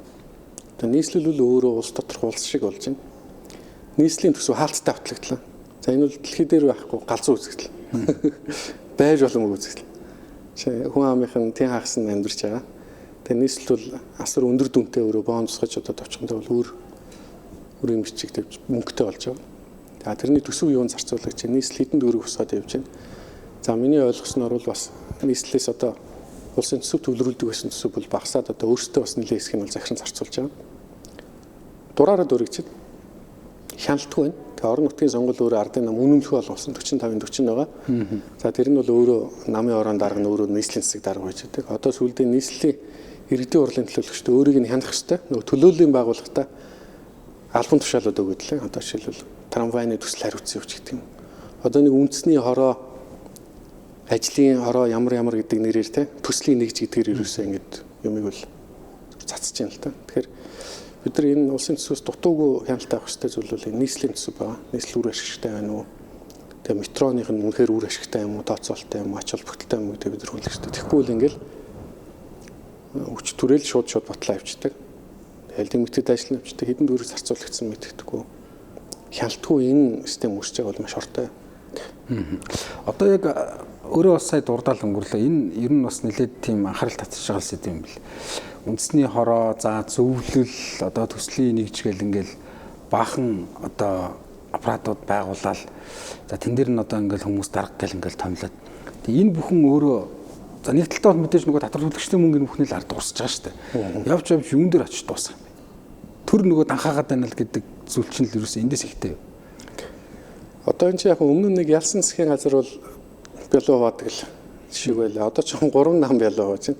Тэгээ нийслэл бол өөрөө улс доторх улс шиг болж байна. Нийслэлийн төсөв хаалттай батлагдлаа. За энэ бол дэлхий дээр байхгүй галзуу үзэгдэл. Байж болон үзэгдэл. Хүн амынхан тэн хагас нь амьдарч байгаа. Тэгээ нийслэл бол асар өндөр дүнтэй өөрөө бонусгаж одоо товчхондоо бол өөр юм бичиг тавьж мөнгөтэй болж байгаа. За тэрний төсөв юунд зарцуулах чинь нийслэл хэдэн төгрөг усаад явж байна. За миний ойлгосноор бол бас нийслэлээс одоо улсын төсөв төвлөрүүлдэг байсан төсөв бол багасаад одоо өөртөө бас нэлээд хэсэг нь бол захиран зарцуулж байгаа. Дураараа дөрөгчд хяналтгүй байна. Тэгээ орон нутгийн сонгуул өөрөө ардын нам үнэмлэхүй болсон 45-40 байгаа. За тэр нь бол өөрөө намын орон дарга нь өөрөө нийслэлийн засаг дарга байж байгаа. Одоо сүүлдээ нийслэлийн иргэдийн урлын төлөөлөгчд өөрийг нь хянах хэрэгтэй. Нөгөө төлөөллийн байгууллагатай албан тушаалууд өгöd лээ. Одоо жишээлбэл трамвайны төсөл хариуцсан явж гэдэг юм. Одоо нэг үндэсний хороо ажлын хороо ямар гэдэг нэрээр те төслийн нэгж гэдгээр ерөөсөө ингэж юмыг бол цацж байна л та. Тэгэхээр бид нар энэ улсын төсвөөс дутуугүй хяналттай авах хэрэгтэй зүйл бол энэ нийслэлийн төсөв байгаа. Нийслэл үр ашигтай байна уу? Тэгээ метроных нь үнэхээр үр ашигтай юм уу? Тооцоолтой юм уу? Ач холбогдолтой юм уу гэдэг бид нар хүлээх хэрэгтэй. Тэгэхгүй бол ингээл өч түрээл шууд батлаа авчдаг. Хэлдэг мэтэд ажиллана авчдаг. Хэдэн дөрөв зарцуулагдсан мэддэхгүй. Хяналтгүй энэ систем үүсэж байгаа бол маш ортой. Одоо яг өөрөө бас сая дурдаал өнгөрлөө. Энэ ер нь бас нэлээд тийм анхаарал татчих байгаа сэдв юм бэл. Үндэсний хороо, за зөвлөл, одоо төслийн нэгжгээл ингээл баахан одоо аппаратууд байгуулаад за тэн дээр нь одоо ингээл хүмүүс дарга гэл ингээл томлоод. Тэгээ энэ бүхэн өөрөө за нэг талдаа бол мэдээж нөгөө татвар төлөгчдийн мөнгөний бүхний л ард дуусж байгаа шүү дээ. Явж юун дээр очиж дуусах. Төр нөгөө данхаагаад байна л гэдэг зүйл чинь л ерөөсөө эндээс ихтэй. Одоо энэ чинь яг өмнө нэг ялсан засгийн газар бол бялуу хаадаг л шиг байлаа. Одоо ч 3 нам бялуу хаач.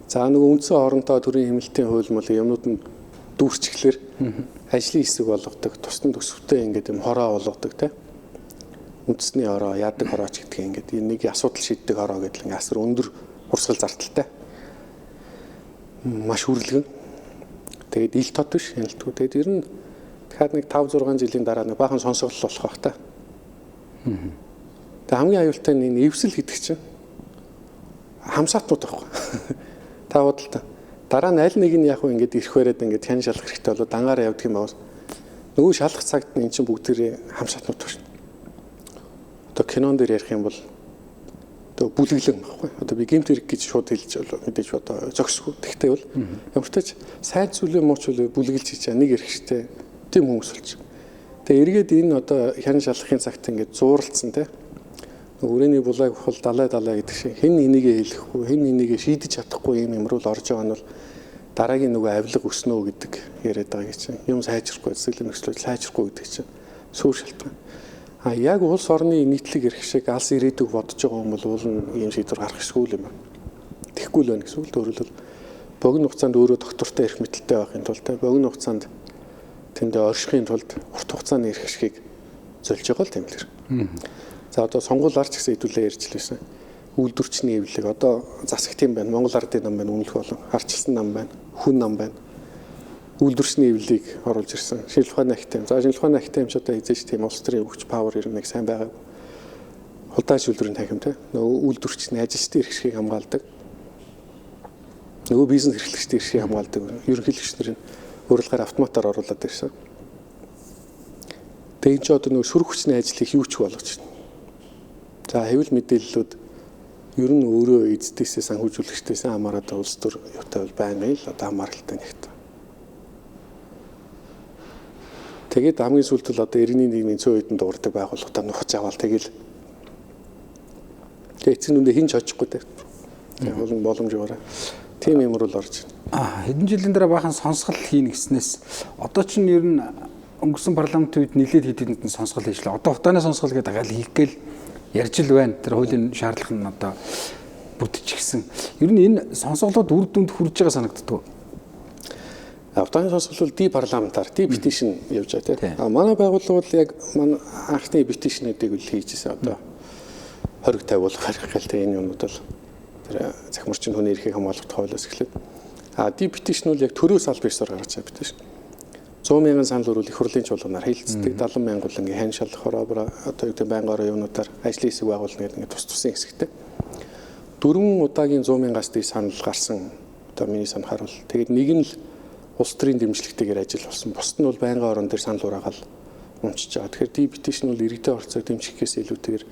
За нөгөө үндсэн хоорондоо төрийн хэмнэлтийн хууль мөл юмнууд нь дүүрчихлэр ажлын хэсэг болгодог, тусдан төсөвтэй ингээд юм хороо болгодог те. Үндэсний хороо, яадаг хорооч гэдгийг ингээд нэг асуудал шийддэг хороо гэдэг ингээд асар өндөр урсгал зардалтай. Маш хүрлэгэн. Тэгээд ил тод биш хяналтгүй. Тэгээд ер нь дахиад нэг 5 6 жилийн дараа нэг баахан сонсголол болох бах та. Тэгээд хамгийн аюултай нь энэ эвсэл гэдэг чинь хамсаатнууд байхгүй. Та бодолтой. Дараа нь аль нэг нь яг хөө ингэж ирэх байраад ингэж хян шалах хэрэгтэй болоо дангаараа явдаг юм байна. Нөгөө шалах цагт энэ чинь бүгдээрээ хамсаатнууд байна. Одоо кинон дээр ярих юм бол одоо бүлэглэн баггүй. Одоо би гэмт хэрэг гэж шууд хэлж мэдээж одоо зөксгүй. Тэгтээ бол ямар ч тач сайн зүйлээ муу зүйлээ бүлэглэж хийж нэг эрхтэй тийм хүмүүс болж. Тэгээ эргээд энэ одоо хян шалахын цагт ингэж зууралцсан те. Өрөөний булайг хол далай гэдэг шиг хэн энийгээ хэлэхгүй, хэн энийгээ шийдэж чадахгүй юм руу л орж байгаа нь бол дараагийн нөгөө авилга өснөө гэдэг яриад байгаа гэж. Юм сайжрахгүй, сэтгэл нөхцөл сайжрахгүй гэдэг чинь суур шалтгаан. Яг улс орны нийтлэг эрх шиг алс ирээдүг бодож байгаа юм бол уул нь ийм шийдвэр гарах эсвэл юм байна. Тэхгүй л байна гэсэн үг. Өөрөлдөл богино хугацаанд өөрөө доктортой эрх мэдэлтэй байхын тулд богино хугацаанд тэндээ оршихын тулд урт хугацааны эрх ашгийг зольж байгаа л тийм л. За одоо сонгуулиар ч гэсэн хэдүүлээ ярьж лээсэн. Үйлдвэрчний эвлэг одоо засагт юм байна. Монгол Ардын нам байна, үнэлэх болон харчилсан нам байна, хүн нам байна. Үйлдвэрчний эвлэгийг оруулж ирсэн. Шинжилгээ ухааны ахтайм. За шинжилгээ ухааны ахтайм ч одоо эзэж тийм улс төрийн өгч павер ер нь нэг сайн байгаа. Худалдаа шүүлтвэрийн танхим те. Нөгөө үйлдвэрчний ажилчдын эрх ашгийг хамгаалдаг. Нөгөө бизнес эрхлэгчдийн эрх ашгийг хамгаалдаг. Ерөнхийлөгч нарын урилгаар автоматар оруулаад ирсэн. Тэгээд ч одоо нөгөө сөрөг хүчний ажлыг юу ч болгож байна. За хэвлэл мэдээллүүд ер нь өөрөө эздээсээ санхүүжүүлэгчдээс хамаарат улс төр юутай бол байнгын л одоо хамааралтай нэгт. Тэгээд хамгийн сүүлд л одоо иргэний нийгмийн цөөн хэдэн дуурдаг байгууллагуудаа нухаж аваад тэгэл эцэг нүндээ хинж очихгүй те. Яг бол боломжгоорой. Тим юмр бол орж байна. Хэдэн жилийн дараа баахан сонсгол хийнэ гэснээс одоо ч нь ер нь өнгөрсөн парламентын үед нэлээд хэд хэдэн сонсгол хийжлээ. Одоо хутааны сонсгол гэдэг агаал хийгээл ярьж л байна. Тэр хуулийн шаардлага нь одоо бүтчихсэн. Ер нь энэ сонсголууд үр дүнд хүрж байгаа санагддаг. Хутааны сонсгол бол парламентар, петишн явж байгаа тийм. Манай байгууллага бол яг манай анхны петишнүүдийг үл хийжсэн одоо 20-50 болох харих тийм энэ юмуд бол тэр захимарчин хүний эрхийг хамгаалах хуулиас эхлээд петишн бол яг төрөө салбар ёсоор гаргаж байгаа петишн. 100,000 санал өрөөл их хурлын чуулганаар хэлэлцдэг 70,000 бол ингээ хань шалах хороо одоо юу гэдэг байнгаараа юунуудаар ажлын хэсэг байгуулна гэдэг ингээ тус-тусын хэсэгтэй. 4 удаагийн 100,000-аас дээш санал гарсан одоо миний санахаар бол тэгээд нэг нь л улс төрийн дэмжлэгтэйгээр ажил болсон. Бусд нь бол байнгын орон дээр санал ураагаал унчиж байгаа. Тэгэхээр петишн бол иргэдийн оролцоог дэмжихээс илүүтэйгээр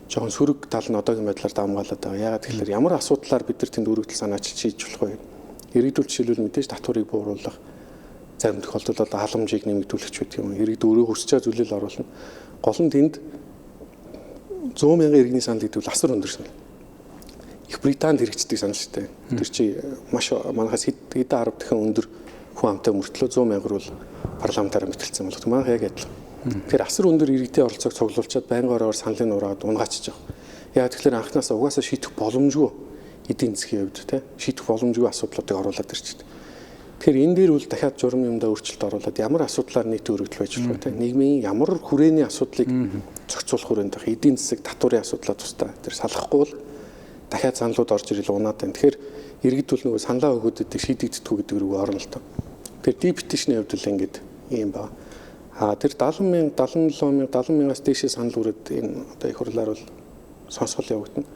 жоохон сөрөг тал нь одоогийн байдлаар давмгаалаад байгаа. Яагаад тэгэхээр ямар асуудлаар бид нар тэнд өргөдөл санаач шийдэж болох вэ? Иргэдүүлж шилбэл мэдээж татварыг бууруулах, зарим тохиолдолд одоо халамжийг нэмэгдүүлэх ч гэдэг юм. Иргэд өөрөө хүсэж байгаа зүйлээ оруулна. Гол нь тэнд 100,000 иргэний санал гэдэг бол асар өндөр санал. Их Британд хэрэгждэг санал шүү дээ. Тэр чи маш манахаас хэдэн 10 дахин өндөр хүн амтай мөртлөө 100,000 бол парламентаар мэтэлсэн болох. Манайх яг адилхан. Тэгэхээр асар өндөр иргэдийн оролцоог цуглуулчаад байнгаараа саналын ураад унгачиж байгаа. Яг тэгэхээр анхнаасаа угаасаа шийдэх боломжгүй эдийн засгийн хувьд те шийдэх боломжгүй асуудлуудыг оруулаад ирчихдэг. Тэгэхээр энэ дээр бол дахиад журам юмдаа өөрчлөлт оруулаад ямар асуудлаар нийт өргөдөл байж болох вэ те нийгмийн ямар хүрээний асуудлыг зохицуулах хүрээнд эдийн засаг татварын асуудлаа тусдаа тэр салахгүй бол дахиад саналууд орж ирэл унаад байна. Тэгэхээр иргэд бол нөгөө саналаа өгөөд идэх шийдэгддэггүй гэдэг рүү орно л тоо. Тэгэхээр петишны хувьд л ингэж юм ба. Тэр 70,000, 77,000, 70,000-аас дээшээ санал үрээд энэ одоо их хурлаар бол сонсгол явагдана.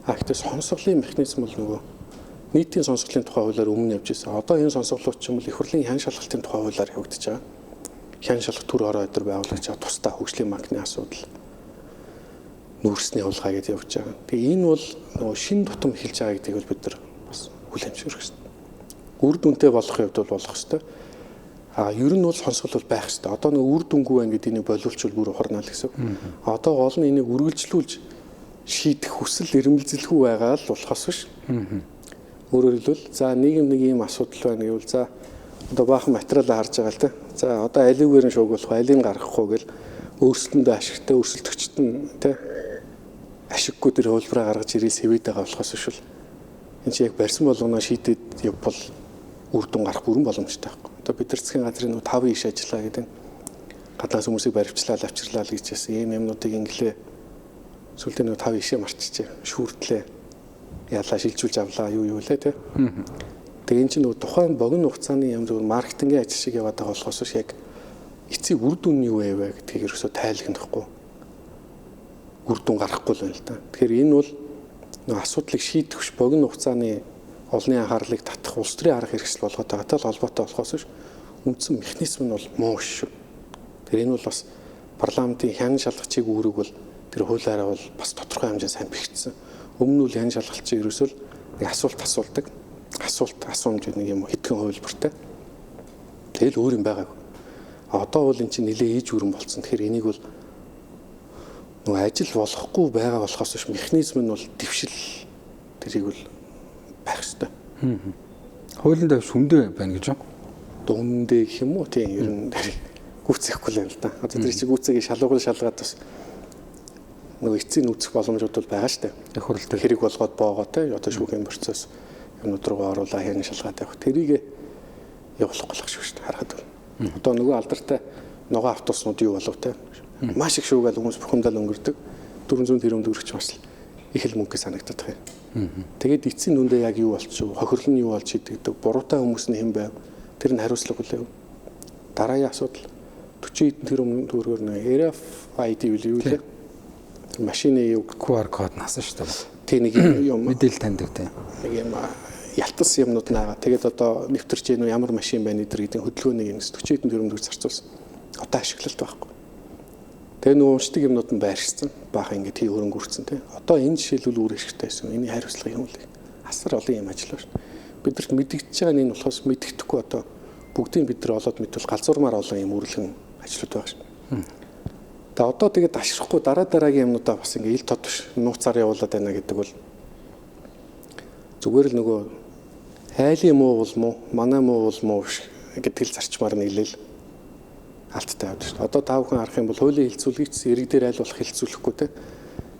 Гэхдээ сонсголын механизм бол нөгөө нийтийн сонсголын тухай хуулиар өмнө явж байсан. Одоо энэ сонсголууд ч юм бол их хурлын хян шалгалтын тухай хуулиар явагдаж байгаа. Хян шалгалт төр ороо өдр байгуулагч тусдаа хөгжлийн банкны асуудал. нүүрсний явуулгаа гэдээ явж байгаа. Тэгээ энэ бол нөгөө шин тутам эхэлж байгаа гэдгийг бол бид нар бас хүлээмжшүүлэх хэрэгтэй. Үр дүнтэй болох хувьд бол болох хэрэгтэй. Ер нь бол сонсгол бол байх хэрэгтэй. Одоо нэг үр дүнгүй байна гэдэг энийг боловлчвал бүр ухарна л гэсэн. Одоо гол нь энийг үргэлжлүүлж шийдэх хүсэл эрмэлзэлгүй байгаа л болохоос биш. Өөрөөр хэлбэл за нийгэм нэг ийм асуудал байна гэвэл за одоо баахан материалаа харж байгаа л да. За одоо аливээр нь шуугуулах, алийг гаргахгүй гэл өөрсдөндөө ашигтай өрсөлдөгчд нь тэ ашиггүй тэр хөлбраа гаргаж ирэл сэвэд байгаа болохоос биш л энэ чи яг барьсан болгоно шийдээд явбал үр дүн гарах бүрэн боломжтой байхгүй. Одоо бид нар засгийн газрын нөгөө 5 иш ажиллаа гэдэг гаднаас хүмүүсийг баривчлаа, авчирлаа л гэж яасан. Ийм юмнуудыг инглээ сүлдээ нөгөө 5 ишээ марччихээ. Шүүртлээ. Ялаа шилжүүлж авлаа юу лээ тэ. Тэгээ эн чинь нөгөө тухайн богино хугацааны юм зөв маркетингийн ажил шиг яваад байгаа болохоос яг эцсийн үр дүн нь юу вэ гэдгийг ерөөсөө тайлгнахгүй. Үр дүн гарахгүй л байна л да. Тэгэхээр энэ бол нөгөө асуудлыг шийдэх биш богино хугацааны олонний анхаарлыг татах улс төрийн арга хэрэгсэл болгоод байгаатай л холбоотой болохоос биш үндсэн механизм нь бол муу шүү. Тэгэхээр энэ бол бас парламентын хянан шалгачийг үүрэг бол тэр хуулиараа бол бас тодорхой хэмжээнд сайн бэхжсэн. Өмнө нь бол хянан шалгалчийг ерөөсөө нэг асуулт асуулдаг. Асуулт асуумж нэг юм хэдхэн хувилбартай. Тэгэл өөр юм байгааг. Одоо бол эн чинь нэлээ ээж өрөн болцсон. Тэгэхээр энийг бол нөгөө ажил болохгүй байгаа болохоос биш механизм нь бол дэвшил тэрийг бол байх ёстой. Хуулийн дэвш хүндээ байна гэж байна. Дундээ гэх юм уу тийм ер нь гүцэхгүй л юм л да. Одоо тэр чинь гүцэгийг шалгаад бас нөгөө эцсийн үүсэх боломжууд бол байгаа шүү дээ. Их хурлтай хэрэг болгоод боогоо те одоо шүүхийн процесс юмнууд руу оруулаа хянан шалгаад явах. Тэрийг явуулах болох шүү дээ харахад. Одоо нөгөө алдартай ногоо автобуснууд юу болов те маш их шүүгээл хүмүүс бухимдал өнгөрдөг 400 тэрбум төгрөгч бас их л мөнгө санагдаад байгаа юм. Тэгээд эцсийн нүндээ яг юу болчихв? Хохирол нь юу болж идэгдэг? Буруутай хүмүүс нь хэн байв? Тэр нь хариуцлага хүлээв. Дараагийн асуудал 40 тэрбум төгрөгөөр нэ RFID юу лээ? Машины юу QR код насан шүү дээ. Тэг нэг юм мэдээлэл таньдаг те. Нэг юм ялтас юмнууд наагаа. Тэгээд одоо нэвтэрч гэнэ ямар машин байна эдэр гэдэг хөдөлгөөнийг 40 тэрбум төгрөг зарцуулсан. Одоо ашиглалт байхгүй. Тэгээ нөгөө уншдаг юмнууд нь байршсан. Баахан ингэ тий хөрөнгө үрцэн тий. Одоо энэ жишээлбэл үр ашигтай байсан. Эний хариуцлага юм л. Асар олон юм ажиллаа шүү. Бидэрт мэдэгдэж байгаа нь энэ болохоос мэдэгдэхгүй одоо бүгдийг бид нар олоод мэдвэл галзуурмаар олон юм үрлэгэн ажлууд байгаа шүү. Тэгээ одоо тэгээд ашиглахгүй дараагийн юмнуудаа бас ингэ ил тод биш нууцаар явуулаад байна гэдэг бол зүгээр л нөгөө айлын муу бол муу, манай муу бол муу гэдэг л зарчмаар нийлээл алттай явдаг шүү. Одоо та бүхэн харах юм бол хуулийн хилцүүлгийг ирэг дээр айл болох хилцүүлэхгүй те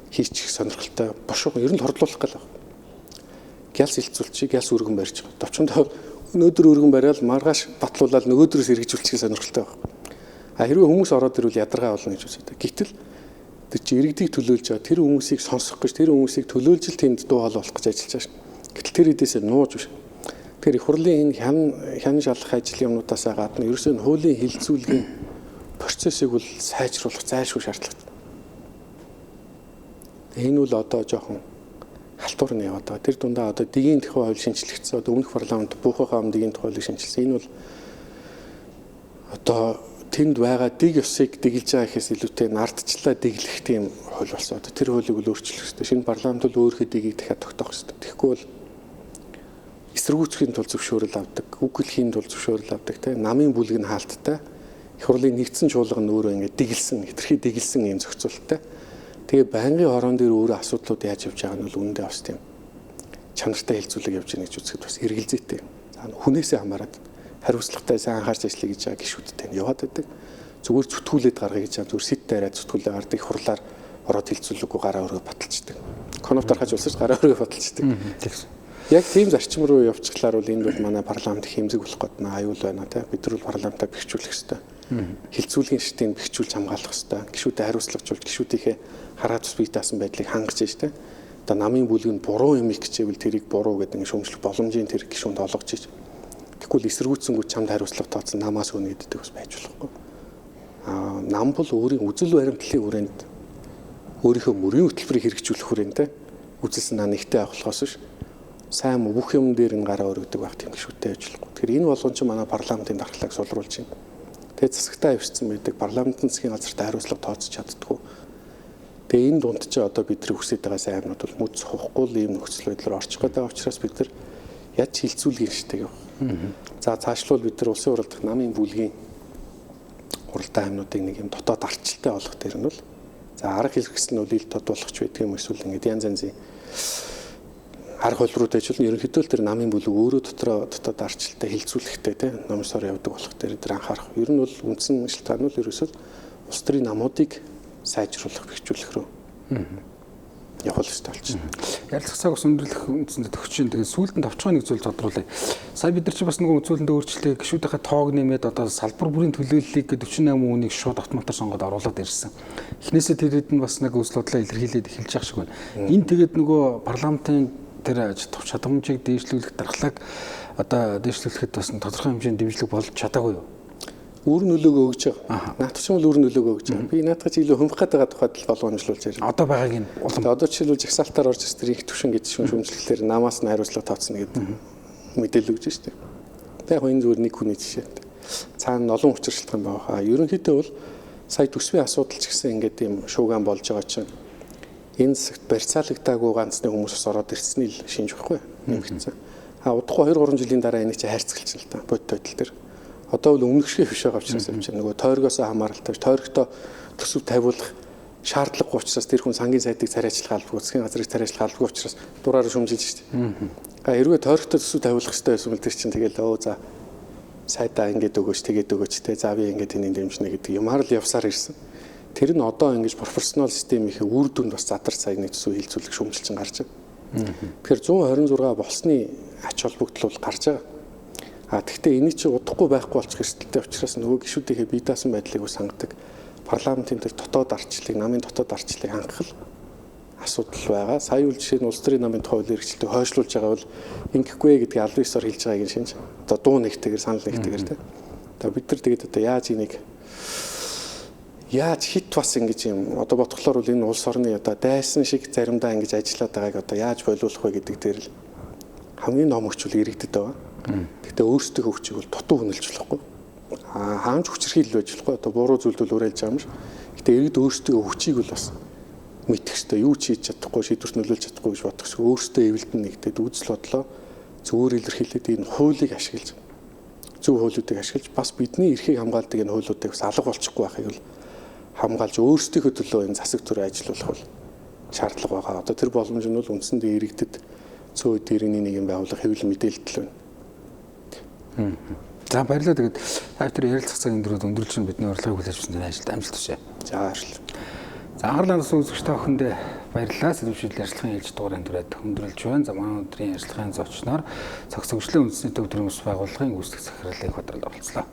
хийчих сонирхолтой бошоо ер нь хордлуулах гал байна. Гялс хилцүүлчих, гялс өргөн барьж байгаа. Товчондоо өнөөдөр өргөн бариад маргааш батлуулаад нөгөөдрөөс эргэжүүлчих сонирхолтой байна. Хэрвээ хүмүүс ороод ирвэл ядаргаа болно гэж үздэг. Гэтэл тэр чи иргэдийг төлөөлж байгаа тэр хүмүүсийг сонсох гэж тэр хүмүүсийг төлөөлж л тэнд дуу хоолой болох гэж ажиллаж байгаа. Гэтэл тэр эдээсээ нууж биш. Тэгэхээр их хурлын энэ хянан шалгах ажлын юмнуудаас гадна ерөөсөө хуулийн хилцүүлгийн процессыг бол сайжруулах зайлшгүй шаардлагатай. Энэ бол одоо жоохон халтуурны яваад байгаа. Тэр дундаа одоо дэгийн тухай хууль шинжлэгдсэн. Одоо өмнөх парламент буухайхаа дэгийн тухай хуулийг шинжилсэн. Энэ бол одоо тэнд байгаа дэг ёсыг дэглэж байгаа гэхээс илүүтэй нардчлаа дэглэх тийм хууль болсон. Одоо тэр хуулийг л өөрчлөх хэрэгтэй. Шинэ парламент бол өөрийнхөө дэгийг дахиад тогтоох хэрэгтэй. Тэгэхгүй бол эсэргүүцхийн тулд зөвшөөрөл авдаг, үг хэлхийн тулд зөвшөөрөл авдаг, тэ намын бүлэг нь хаалттай. Их хурлын нэгдсэн чуулга нь өөрөө ингэ дэглсэн, хэтэрхий дэглсэн юм зохицуулттай. Тэгээ байнгын хорон дээр өөрөө асуудлууд яаж явж байгаа нь бол үүндээ бас тийм чанартай хэлцүүлэг явж байгаа гэж үзэхэд бас эргэлзээтэй. Хүнээсээ хамаарат хариуцлагатай сайн анхаарч ажиллая гэж байгаа гишүүдтэй нь яваад байдаг. Зүгээр зүтгүүлээд гаргая гэж байгаа зүгээр сет дайраад зүтгүүлээ гардаг их хурлаар ороод хэлцүүлэггүй гараа өргөө баталцдаг. Конов дарахаж улсаж гараа өргөө баталцдаг. Яг тийм зарчим руу явчихлаар бол энэ бол манай парламент хэмзэг болох гээд аюул байна те. Бид нар бол парламентаа бэхжүүлэх хэрэгтэй. Хилцүүлгийн шатыг бэхжүүлж хамгаалах хэрэгтэй. Гишүүдэд хариуцлагажуулж гишүүдийнхээ хараад ус бие даасан байдлыг хангаж ийж те. Одоо намын бүлэг нь буруу юм их гэжээвэл тэрийг буруу гэдэг шүүмжлэх боломжийн тэр гишүүнд олгож ийж. Тэгвэл эсэргүүцсэнгүүд чамд хариуцлага тооцсон намаас өгнө гэдэг бас байж болохгүй. Нам бол өөрийн үзэл баримтлалын хүрээнд өөрийнхөө мөрийн хөтөлбөрийг хэрэгжүүлэх хүрээнд те. Үзэлсэн нэгтэй авах болохоос биш. Сайн бүх юм дээр нь гараа өргөдөг байх тийм гишүүтэй ажиллахгүй. Тэгэхээр энэ болгон ч манай парламентын дархлааг сулруулж байна. Тэгээд засагтаа явчихсан байдаг парламентын засгийн газарт хариуцлага тооцож чаддгүй. Тэгээ энэ дунд чи одоо бид нар хүсэж байгаа сайн юмнууд бол мөц хухгүй ийм нөхцөл байдлаар орчих гэдэг учраас бид нар яаж хилцүүлгийг штэ гэх. За цаашлуул бид нар улсын хурлын намын бүлгийн хуралдаан аймнуудыг нэг юм дотоод арчилтай болгох дээр нь бол за арга хэрэгсэл нь үл тод болгоч байдаг юм эсвэл ингээд янз янзын арга хөлрүүд ажиллана. Ерөнхийдөө л тэр намын бүлэг өөрөө дотоод арчилтай хилцүүлэхтэй тийм номер сор явдаг болох дээр анхаарах. Ер нь бол үндсэн шалтгаан нь ерөөсөө улс төрийн намуудыг сайжруулах, бэхжүүлэх рүү явах хэрэгтэй болчихно. Ярилцах цаг ус өндөрлөх үндсэндээ төгсчин. Тэгээд сүүлд нь товчгоо нэг зүйл тодруулъя. Сая бид нар чи бас нөгөө үзүүлэлтэд өөрчлөлөө гишүүдийнхээ тоог нэмээд одоо салбар бүрийн төлөөллийг 48 үнийг шууд автоматар сонгоод оруулаад ирсэн. Эхнээсээ тэрэд нь бас нэг өсөл бодлоо илэрхийлээд эхэлж явах шиг байна. Энэ тэгээд нөгөө парламентын тэр чадамжийг дээшлүүлэх дархлааг одоо дээшлүүлэхэд бас тодорхой хэмжээнд дэмжлэг болж чадаагүй юу? Үр нөлөөгөө өгч байгаа. Наадах ч юм бол үр нөлөөгөө өгч байгаа. Би наадах чи илүү хөмөх гэдэг тухайд л болгоомжлуулж байна. Одоо байгааг нь улам одоо жишээлбэл жагсаалтаар орж ирсэн их төвшин гэж шүүмжлэхлээр намаас нь хариуцлага тооцно гэдэг мэдээлэл өгч штеп. Яг энэ зүгээр нэг хүний жишээ. Цаана олон хүч шалтгаан байгаа. Ерөнхийдөө бол сая төсвийн асуудал ч гэсэн ингээд юм шуугаан болж байгаа чинь энэ хэсэгт барьцаалагдаагүй ганцны хүмүүсээс ороод ирсний л шинж байхгүй нэмэгдсэн. Удахгүй 2-3 жилийн дараа энийг чи хайрцагч л та бодит байдал дээр. Одоо бол өмнөх шиг биш байгаа учраас юм чинь нөгөө тойргоос хамааралтай тойрогтой төсөв тавиулах шаардлагагүй учраас тэр хүн сангийн сайдыг царай ажиллах албагүй, засгийн газрыг царай ажиллах албагүй учраас дураараа шүмжилж штеп. Хэрвээ тойрогтой төсөв тавиулах хэрэгтэй байсан бол тэр чинь тэгэл за сайдаа ингээд өгөөч, тэгээд өгөөч те. За би ингээд энийг дэмжнэ гэдэг юмар л явсаар ирсэн. Тэр нь одоо ингэж профессионал системийнхээ үр дүнд бас задар сая нэг төсөв хилцүүлэх шүмжилчин гарч байгаа. Тэгэхээр 126 болсны ач холбогдол бол гарч байгаа. Тэгэхдээ энийг чи удахгүй байхгүй болчих эрсдэлтэй учраас нөгөө гишүүдийнхээ бие даасан байдлыг сангадаг парламентын тэр дотоод арчлыг, намын дотоод арчлыг хангах асуудал байгаа. Сая үл жишээ нь улс төрийн намын тухай хууль эрхчлэлтийг хойшлуулж байгаа бол ингэхгүй гэдгийг аль биесээр хэлж байгаагийн шинж. Одоо дуу нэгтэйгээр санал нэгтэйгээр тийм. Одоо бид нар тэгээд одоо яаж энийг яаж хит бас ингэж юм одоо бодглохоор бол энэ улс орны одоо дайсан шиг заримдаа ингэж ажиллаад байгааг одоо яаж болиулах вэ гэдэг дээр л хамгийн ном өгчүүл иргэдэд байгаа. Гэхдээ өөрсдөө хүчийг бол дутуу хөнөлж болохгүй. Хаамж хүчрхийлэл байж болохгүй. Одоо буруу зүйлдэл уриалж байгаа юм шиг. Гэхдээ иргэд өөрсдөө хүчийг бол бас мэдэх хэрэгтэй. Юу ч хийж чадахгүй, шийдвэрт нөлөөлж чадахгүй гэж бодох шиг өөрсдөө эвэлдэн нэгдээд үзэл бодлоо зөвөр илэрхийлээд энэ хуулийг ашиглаж зөв хуулиудыг ашиглаж бас бидний эрхийг хамгаалдаг энэ хуулиудыг бас алга болчихгүй байхыг бол хамгаалж өөрсдийнхөө төлөө энэ засаг төрөө ажиллуулах бол шаардлага байгаа. Одоо тэр боломж нь бол үндсэндээ иргэдэд цөөхөн дээрний нэг юм байгуулах хэвлэл мэдээлэл байна. За баярлалаа. Тэгээд та тэр ярилцах цагийн дөрөв өндөрлж бидний урилгыг хүлээж авсан ажилд амжилт хүсье. За баярлалаа. За анхаарлаа нас үзэгч та бүхэндээ баярлалаа. Сэдвшил ярилцлагын ээлж дугаарыг түрээд хөндрөлж байна. За манай өдрийн ярилцлагын зочноор цогцогчлын үндэсний төв төрийн ус байгууллагын гүйцэтгэх захирлыг хөтлөлд оролцлоо.